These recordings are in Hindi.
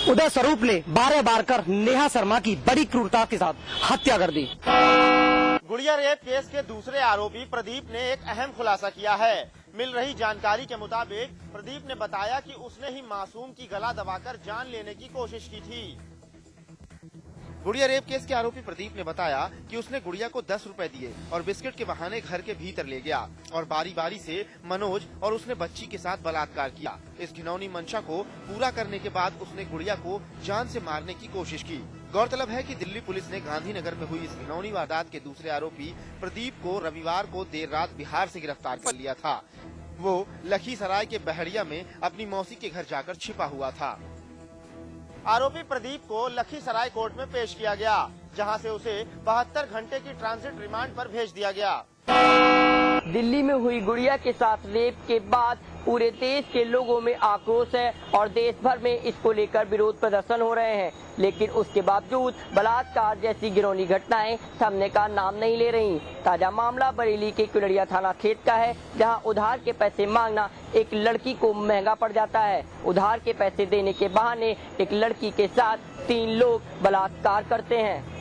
उदय स्वरूप ने 12 बार कर नेहा शर्मा की बड़ी क्रूरता के साथ हत्या कर दी। गुड़िया रेप केस के दूसरे आरोपी प्रदीप ने एक अहम खुलासा किया है। मिल रही जानकारी के मुताबिक प्रदीप ने बताया कि उसने ही मासूम की गला दबाकर जान लेने की कोशिश की थी। गुड़िया रेप केस के आरोपी प्रदीप ने बताया कि उसने गुड़िया को 10 रुपए दिए और बिस्किट के बहाने घर के भीतर ले गया और बारी बारी से मनोज और उसने बच्ची के साथ बलात्कार किया। इस घिनौनी मंशा को पूरा करने के बाद उसने गुड़िया को जान से मारने की कोशिश की। गौरतलब है कि दिल्ली पुलिस ने गांधीनगर में हुई इस घिनौनी वारदात के दूसरे आरोपी प्रदीप को रविवार को देर रात बिहार से गिरफ्तार कर लिया था। वो लखीसराय के बहड़िया में अपनी मौसी के घर जाकर छिपा हुआ था। आरोपी प्रदीप को लखीसराय कोर्ट में पेश किया गया, जहां से उसे 72 घंटे की ट्रांजिट रिमांड पर भेज दिया गया। दिल्ली में हुई गुड़िया के साथ रेप के बाद पूरे देश के लोगों में आक्रोश है और देश भर में इसको लेकर विरोध प्रदर्शन हो रहे हैं, लेकिन उसके बावजूद बलात्कार जैसी घिनौनी घटनाएं थमने का नाम नहीं ले रही। ताजा मामला बरेली के कुलड़िया थाना क्षेत्र का है, जहां उधार के पैसे मांगना एक लड़की को महंगा पड़ जाता है। उधार के पैसे देने के बहाने एक लड़की के साथ 3 लोग बलात्कार करते हैं।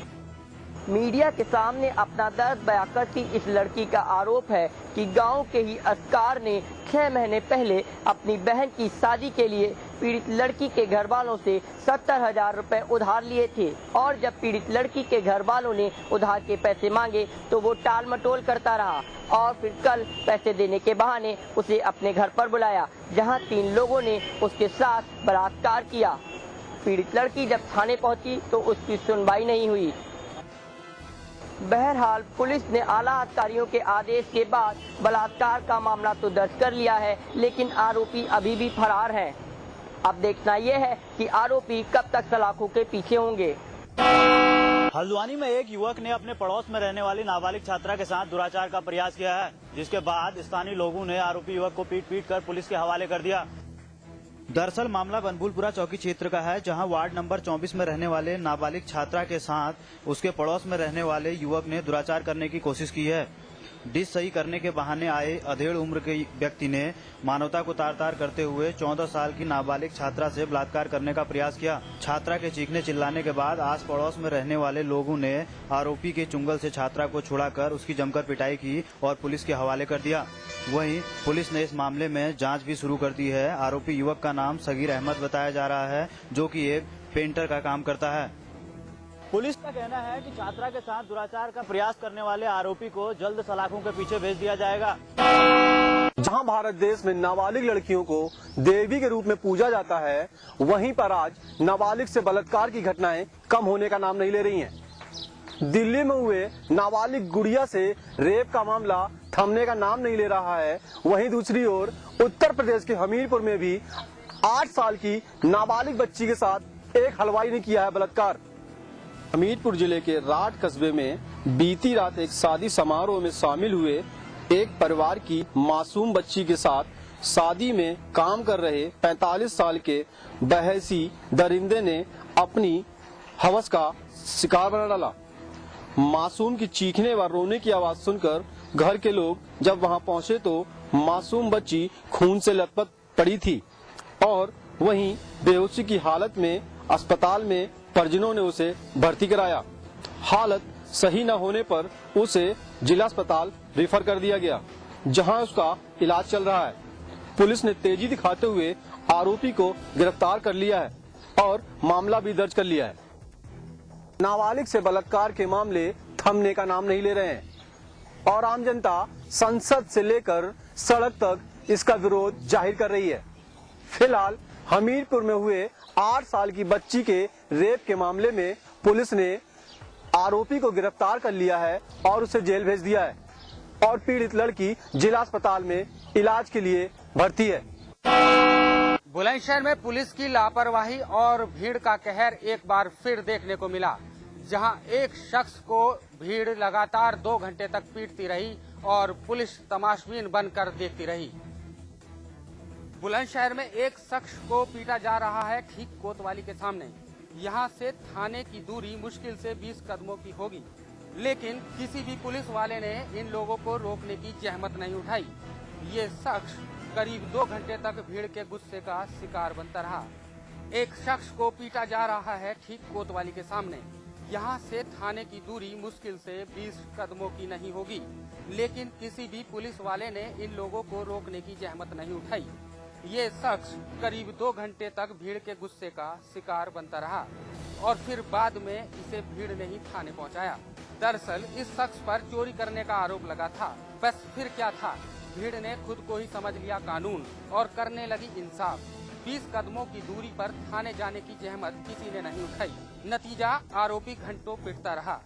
मीडिया के सामने अपना दर्द बयां करती इस लड़की का आरोप है कि गांव के ही असकार ने 6 महीने पहले अपनी बहन की शादी के लिए पीड़ित लड़की के घर वालों से 70,000 रुपए उधार लिए थे और जब पीड़ित लड़की के घर वालों ने उधार के पैसे मांगे तो वो टाल मटोल करता रहा और फिर कल पैसे देने के बहाने उसे अपने घर पर बुलाया, जहां 3 लोगों ने उसके साथ बलात्कार किया। पीड़ित लड़की जब थाने पहुंची तो उसकी सुनवाई नहीं हुई। बहरहाल पुलिस ने आला अधिकारियों के आदेश के बाद बलात्कार का मामला तो दर्ज कर लिया है, लेकिन आरोपी अभी भी फरार हैं। अब देखना यह है कि आरोपी कब तक सलाखों के पीछे होंगे। हल्द्वानी में एक युवक ने अपने पड़ोस में रहने वाली नाबालिग छात्रा के साथ दुराचार का प्रयास किया है, जिसके बाद स्थानीय लोगों ने आरोपी युवक को पीट कर पुलिस के हवाले कर दिया। दरअसल मामला बनभूलपुरा चौकी क्षेत्र का है, जहां वार्ड नंबर 24 में रहने वाले नाबालिग छात्रा के साथ उसके पड़ोस में रहने वाले युवक ने दुराचार करने की कोशिश की है। डिश सही करने के बहाने आए अधेड़ उम्र के व्यक्ति ने मानवता को तार-तार करते हुए 14 साल की नाबालिग छात्रा से बलात्कार करने का प्रयास किया। छात्रा के चीखने चिल्लाने के बाद आस पड़ोस में रहने वाले लोगों ने आरोपी के चुंगल से छात्रा को छुड़ाकर उसकी जमकर पिटाई की और पुलिस के हवाले कर दिया। वहीं पुलिस ने इस मामले में जांच भी शुरू कर दी है। आरोपी युवक का नाम सगीर अहमद बताया जा रहा है, जो कि एक पेंटर का काम करता है। पुलिस का कहना है कि छात्रा के साथ दुराचार का प्रयास करने वाले आरोपी को जल्द सलाखों के पीछे भेज दिया जाएगा। जहां भारत देश में नाबालिग लड़कियों को देवी के रूप में पूजा जाता है, वहीं पर आज नाबालिग से बलात्कार की घटनाएं कम होने का नाम नहीं ले रही हैं। दिल्ली में हुए नाबालिग गुड़िया से रेप का मामला थमने का नाम नहीं ले रहा है। वहीं दूसरी ओर उत्तर प्रदेश के हमीरपुर में भी 8 साल की नाबालिग बच्ची के साथ एक हलवाई ने किया है बलात्कार। हमीरपुर जिले के राठ कस्बे में बीती रात एक शादी समारोह में शामिल हुए एक परिवार की मासूम बच्ची के साथ शादी में काम कर रहे 45 साल के बहसी दरिंदे ने अपनी हवस का शिकार बना डाला। मासूम की चीखने व रोने की आवाज सुनकर घर के लोग जब वहां पहुंचे तो मासूम बच्ची खून से लथपथ पड़ी थी और वहीं बेहोशी की हालत में अस्पताल में परिजनों ने उसे भर्ती कराया। हालत सही न होने पर उसे जिला अस्पताल रेफर कर दिया गया, जहां उसका इलाज चल रहा है। पुलिस ने तेजी दिखाते हुए आरोपी को गिरफ्तार कर लिया है और मामला भी दर्ज कर लिया है। नाबालिग से बलात्कार के मामले थमने का नाम नहीं ले रहे हैं और आम जनता संसद से लेकर सड़क तक इसका विरोध जाहिर कर रही है। फिलहाल हमीरपुर में हुए 8 साल की बच्ची के रेप के मामले में पुलिस ने आरोपी को गिरफ्तार कर लिया है और उसे जेल भेज दिया है और पीड़ित लड़की जिला अस्पताल में इलाज के लिए भर्ती है। बुलंदशहर में पुलिस की लापरवाही और भीड़ का कहर एक बार फिर देखने को मिला, जहां एक शख्स को भीड़ लगातार 2 घंटे तक पीटती रही और पुलिस तमाशबीन बनकर देखती रही। बुलंदशहर में एक शख्स को पीटा जा रहा है ठीक कोतवाली के सामने। यहां से थाने की दूरी मुश्किल से 20 कदमों की होगी, लेकिन किसी भी पुलिस वाले ने इन लोगों को रोकने की जहमत नहीं उठाई। ये शख्स करीब 2 घंटे तक भीड़ के गुस्से का शिकार बनता रहा। एक शख्स को पीटा जा रहा है ठीक कोतवाली के सामने। यहाँ से थाने की दूरी मुश्किल से 20 कदमों की नहीं होगी, लेकिन किसी भी पुलिस वाले ने इन लोगों को रोकने की जहमत नहीं उठाई। ये शख्स करीब 2 घंटे तक भीड़ के गुस्से का शिकार बनता रहा और फिर बाद में इसे भीड़ ने ही थाने पहुंचाया। दरअसल इस शख्स पर चोरी करने का आरोप लगा था। बस फिर क्या था, भीड़ ने खुद को ही समझ लिया कानून और करने लगी इंसाफ। 20 कदमों की दूरी पर थाने जाने की जहमत किसी ने नहीं उठाई। नतीजा, आरोपी घंटों पिटता रहा।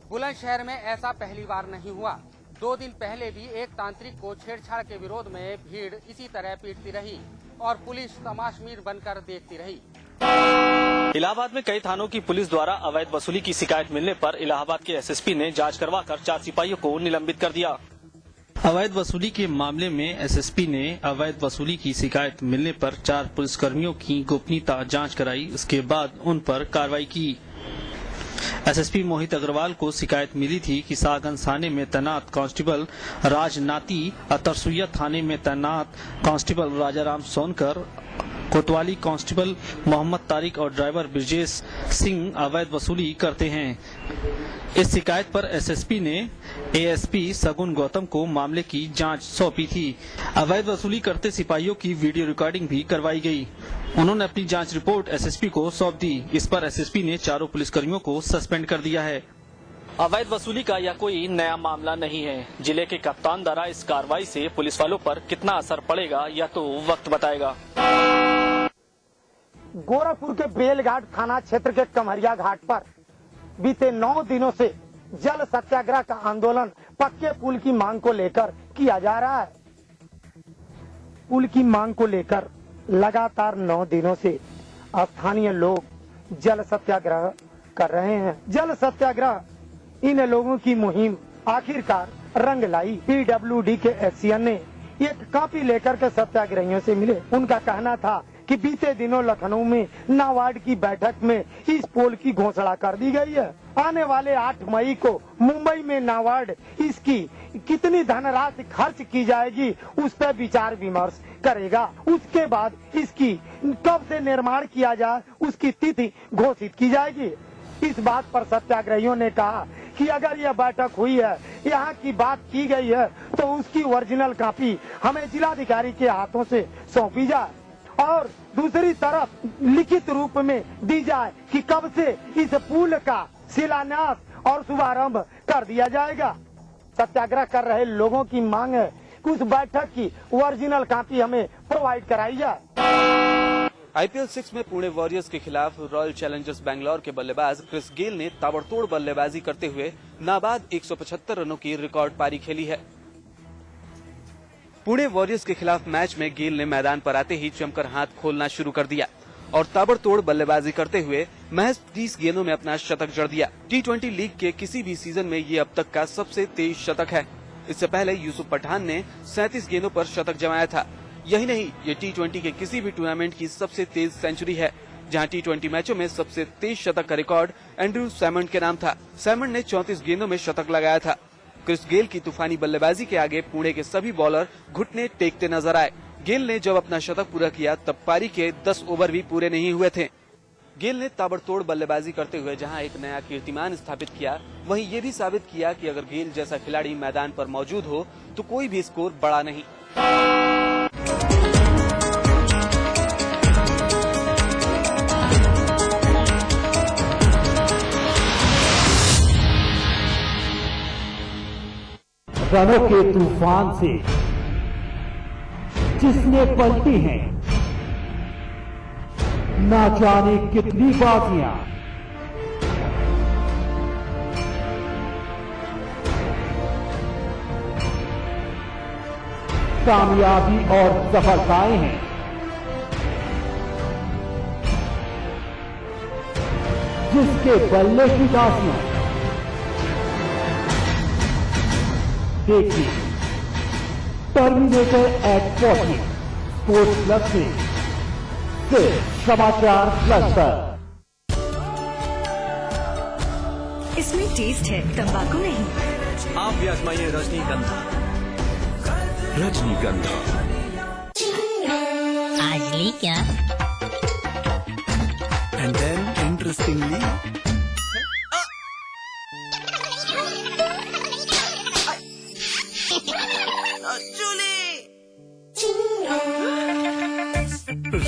बुलंदशहर में ऐसा पहली बार नहीं हुआ। 2 दिन पहले भी एक तांत्रिक को छेड़छाड़ के विरोध में भीड़ इसी तरह पीटती रही और पुलिस तमाशबीन बनकर देखती रही। इलाहाबाद में कई थानों की पुलिस द्वारा अवैध वसूली की शिकायत मिलने पर इलाहाबाद के एसएसपी ने जांच करवाकर 4 सिपाहियों को निलंबित कर दिया। अवैध वसूली के मामले में एसएसपी ने अवैध वसूली की शिकायत मिलने पर 4 पुलिसकर्मियों की गोपनीयता जांच कराई। उसके बाद उन पर कार्रवाई की। एसएसपी मोहित अग्रवाल को शिकायत मिली थी कि सागंज थाने में तैनात कांस्टेबल राजनाती, अतरसुइया थाने में तैनात कांस्टेबल राजाराम सोनकर, कोतवाली कांस्टेबल मोहम्मद तारिक और ड्राइवर ब्रजेश सिंह अवैध वसूली करते हैं। इस शिकायत पर एसएसपी ने एएसपी सगुन गौतम को मामले की जांच सौंपी थी। अवैध वसूली करते सिपाहियों की वीडियो रिकॉर्डिंग भी करवाई गई। उन्होंने अपनी जांच रिपोर्ट एसएसपी को सौंप दी। इस पर एसएसपी ने 4 पुलिसकर्मियों को सस्पेंड कर दिया है। अवैध वसूली का यह कोई नया मामला नहीं है। जिले के कप्तान द्वारा इस कार्रवाई से पुलिस वालों पर कितना असर पड़ेगा यह तो वक्त बताएगा। गोरखपुर के बेलघाट थाना क्षेत्र के कमरिया घाट पर बीते 9 दिनों से जल सत्याग्रह का आंदोलन पक्के पुल की मांग को लेकर किया जा रहा है। पुल की मांग को लेकर लगातार 9 दिनों से स्थानीय लोग जल सत्याग्रह कर रहे हैं। जल सत्याग्रह इन लोगों की मुहिम आखिरकार रंग लाई। पीडब्ल्यूडी के एससीएन ने एक कॉपी लेकर के सत्याग्रहियों से मिले। उनका कहना था कि बीते दिनों लखनऊ में नाबार्ड की बैठक में इस पोल की घोषणा कर दी गई है। आने वाले 8 मई को मुंबई में नाबार्ड इसकी कितनी धनराशि खर्च की जाएगी उस पर विचार विमर्श करेगा। उसके बाद इसकी कब से निर्माण किया जाए उसकी तिथि घोषित की जाएगी। इस बात पर सत्याग्रहियों ने कहा कि अगर यह बैठक हुई है, यहाँ की बात की गई है, तो उसकी ओरिजिनल कॉपी हमें जिलाधिकारी के हाथों से सौंपी जाए और दूसरी तरफ लिखित रूप में दी जाए कि कब से इस पुल का शिलान्यास और शुभारंभ कर दिया जाएगा। सत्याग्रह कर रहे लोगों की मांग है कि उस बैठक की ओरिजिनल कॉपी हमें प्रोवाइड कराई जाए। आईपीएल 6 में पुणे वॉरियर्स के खिलाफ रॉयल चैलेंजर्स बैंगलोर के बल्लेबाज क्रिस गेल ने ताबड़तोड़ बल्लेबाजी करते हुए नाबाद 175 रनों की रिकॉर्ड पारी खेली है। पुणे वॉरियर्स के खिलाफ मैच में गेल ने मैदान पर आते ही जमकर हाथ खोलना शुरू कर दिया और ताबड़तोड़ बल्लेबाजी करते हुए महज 30 गेंदों में अपना शतक जड़ दिया। टी20 लीग के किसी भी सीजन में ये अब तक का सबसे तेज शतक है। इससे पहले यूसुफ पठान ने 37 गेंदों पर शतक जमाया था। यही नहीं, ये टी20 के किसी भी टूर्नामेंट की सबसे तेज सेंचुरी है, जहां टी20 मैचों में सबसे तेज शतक का रिकॉर्ड एंड्रू सैमंड के नाम था। सैमंड ने 34 गेंदों में शतक लगाया था। क्रिस गेल की तूफानी बल्लेबाजी के आगे पुणे के सभी बॉलर घुटने टेकते नजर आए। गेल ने जब अपना शतक पूरा किया तब पारी के 10 ओवर भी पूरे नहीं हुए थे। गेल ने ताबड़तोड़ बल्लेबाजी करते हुए जहां एक नया कीर्तिमान स्थापित किया, वहीं ये भी साबित किया कि अगर गेल जैसा खिलाड़ी मैदान पर मौजूद हो तो कोई भी स्कोर बड़ा नहीं। रनों के तूफान से जिसने पलटी हैं ना जाने कितनी बाजियां, कामयाबी और सफलताएं हैं। जिसके बल्ले की दासियां देखिए टर्मिनेटर एट 40 स्पोर्ट्स प्लस से सिर्फ समाचार प्लस पर। इसमें टेस्ट है, तंबाकू नहीं। आप भी आजमाइए रजनीगंधा। रजनीगंधा आज ली क्या? इंटरेस्टिंगली।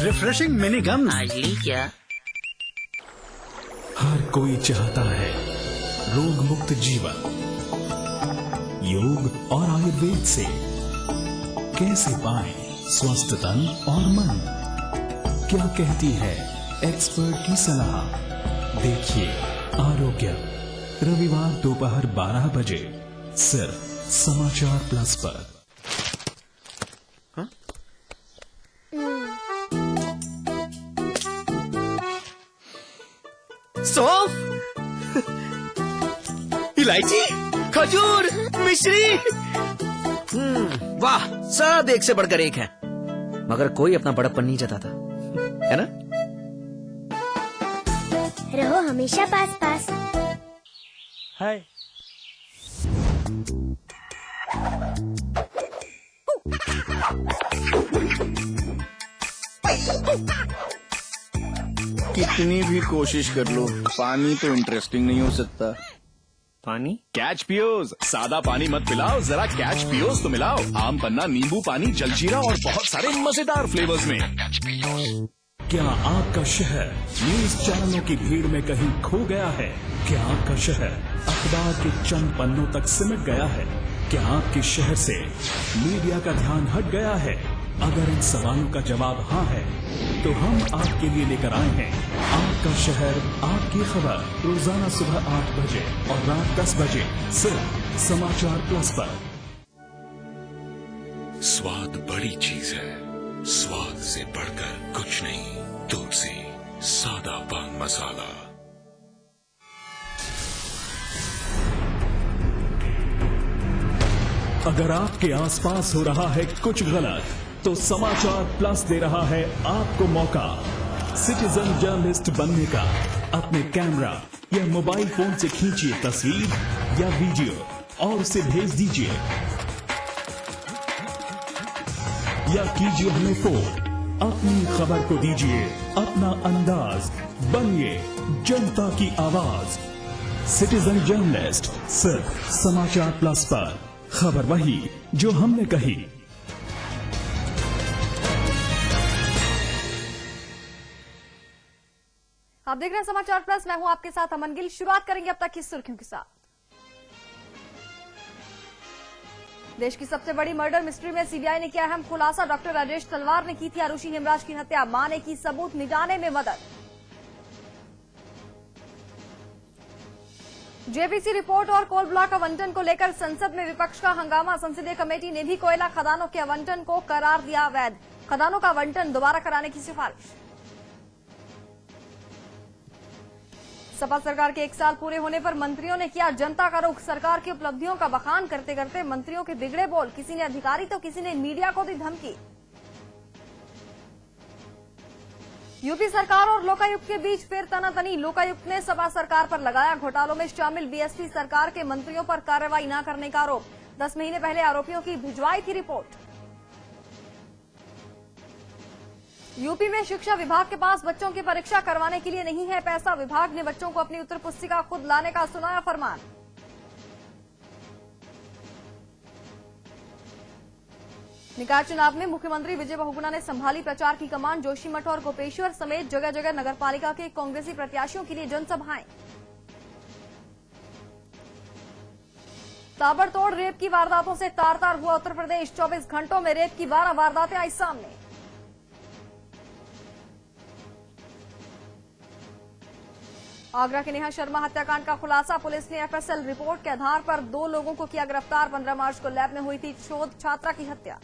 रिफ्रेशिंग मिनी गम। क्या? हर कोई चाहता है रोग मुक्त जीवन। योग और आयुर्वेद से कैसे पाएं स्वस्थ तन और मन? क्या कहती है एक्सपर्ट की सलाह? देखिए आरोग्य, रविवार दोपहर 12 बजे सिर्फ समाचार प्लस पर। सौंफ, इलायची, खजूर, मिश्री। वाह, सब एक से बढ़कर एक है, मगर कोई अपना बड़प्पन नहीं जताता, है ना? रहो हमेशा पास पास। हाय। कितनी भी कोशिश कर लो, पानी तो इंटरेस्टिंग नहीं हो सकता। पानी? कैच पियोज। सादा पानी मत पिलाओ, जरा कैच पियोज तो मिलाओ। आम पन्ना, नींबू पानी, जलजीरा और बहुत सारे मजेदार फ्लेवर्स में। क्या आपका शहर न्यूज चैनलों की भीड़ में कहीं खो गया है? क्या आपका शहर अखबार के चंद पन्नों तक सिमट गया है? क्या आपके शहर से मीडिया का ध्यान हट गया है? अगर इन सवालों का जवाब हाँ है, तो हम आपके लिए लेकर आए हैं आपका शहर, आपकी खबर, रोजाना सुबह 8 बजे और रात 10 बजे सिर्फ समाचार प्लस पर। स्वाद बड़ी चीज है, स्वाद से बढ़कर कुछ नहीं। तुलसी सादा पान मसाला। अगर आपके आसपास हो रहा है कुछ गलत, तो समाचार प्लस दे रहा है आपको मौका सिटीजन जर्नलिस्ट बनने का। अपने कैमरा या मोबाइल फोन से खींचिए तस्वीर या वीडियो और उसे भेज दीजिए, या कीजिए हमें फोन। अपनी खबर को दीजिए अपना अंदाज, बनिए जनता की आवाज। सिटीजन जर्नलिस्ट सिर्फ समाचार प्लस पर। खबर वही जो हमने कही। आप देख रहे हैं समाचार प्लस, मैं हूं आपके साथ अमन गिल। शुरुआत करेंगे अब तक की सुर्खियों के साथ। देश की सबसे बड़ी मर्डर मिस्ट्री में सीबीआई ने किया अहम खुलासा। डॉक्टर राजेश तलवार ने की थी आरुषि हेमराज की हत्या। मां ने की सबूत मिटाने में मदद। जेपीसी रिपोर्ट और कोल ब्लॉक आवंटन को लेकर संसद में विपक्ष का हंगामा। संसदीय कमेटी ने भी कोयला खदानों के आवंटन को करार दिया अवैध। खदानों का आवंटन दोबारा कराने की सिफारिश। सपा सरकार के 1 साल पूरे होने पर मंत्रियों ने किया जनता का रुख। सरकार की उपलब्धियों का बखान करते करते मंत्रियों के बिगड़े बोल। किसी ने अधिकारी तो किसी ने मीडिया को दी धमकी। यूपी सरकार और लोकायुक्त के बीच फिर तनातनी। लोकायुक्त ने सपा सरकार पर लगाया घोटालों में शामिल बीएसपी सरकार के मंत्रियों पर कार्रवाई न करने का आरोप। 10 महीने पहले आरोपियों की भिजवाई थी रिपोर्ट। यूपी में शिक्षा विभाग के पास बच्चों की परीक्षा करवाने के लिए नहीं है पैसा। विभाग ने बच्चों को अपनी उत्तर पुस्तिका खुद लाने का सुनाया फरमान। निकाय चुनाव में मुख्यमंत्री विजय बहुगुणा ने संभाली प्रचार की कमान। जोशीमठ और गोपेश्वर समेत जगह जगह नगरपालिका के कांग्रेसी प्रत्याशियों के लिए जनसभाएं। ताबड़तोड़ रेप की वारदातों से तार तार हुआ उत्तर प्रदेश। 24 घंटों में रेप की 12 वारदातें आई सामने। आगरा के नेहा शर्मा हत्याकांड का खुलासा। पुलिस ने एफएसएल रिपोर्ट के आधार पर 2 लोगों को किया गिरफ्तार। 15 मार्च को लैब में हुई थी शोध छात्रा की हत्या।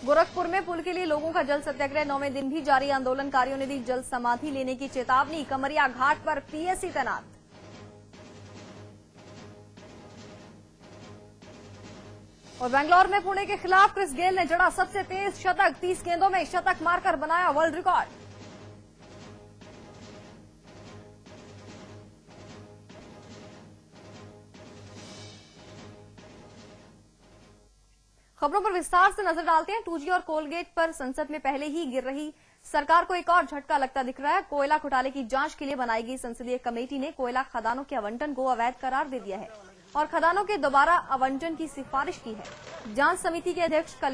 गोरखपुर में पुल के लिए लोगों का जल सत्याग्रह 9वें दिन भी जारी। आंदोलनकारियों ने दी जल समाधि लेने की चेतावनी। कमरिया घाट पर पीएससी तैनात। और बेंगलोर में पुणे के खिलाफ क्रिस गेल ने जड़ा सबसे तेज शतक। 30 गेंदों में शतक मारकर बनाया वर्ल्ड रिकॉर्ड। खबरों पर विस्तार से नजर डालते हैं। 2G और कोलगेट पर संसद में पहले ही गिर रही सरकार को एक और झटका लगता दिख रहा है। कोयला घोटाले की जांच के लिए बनाई गई संसदीय कमेटी ने कोयला खदानों के आवंटन को अवैध करार दे दिया है और खदानों के दोबारा आवंटन की सिफारिश की है। जांच समिति के अध्यक्ष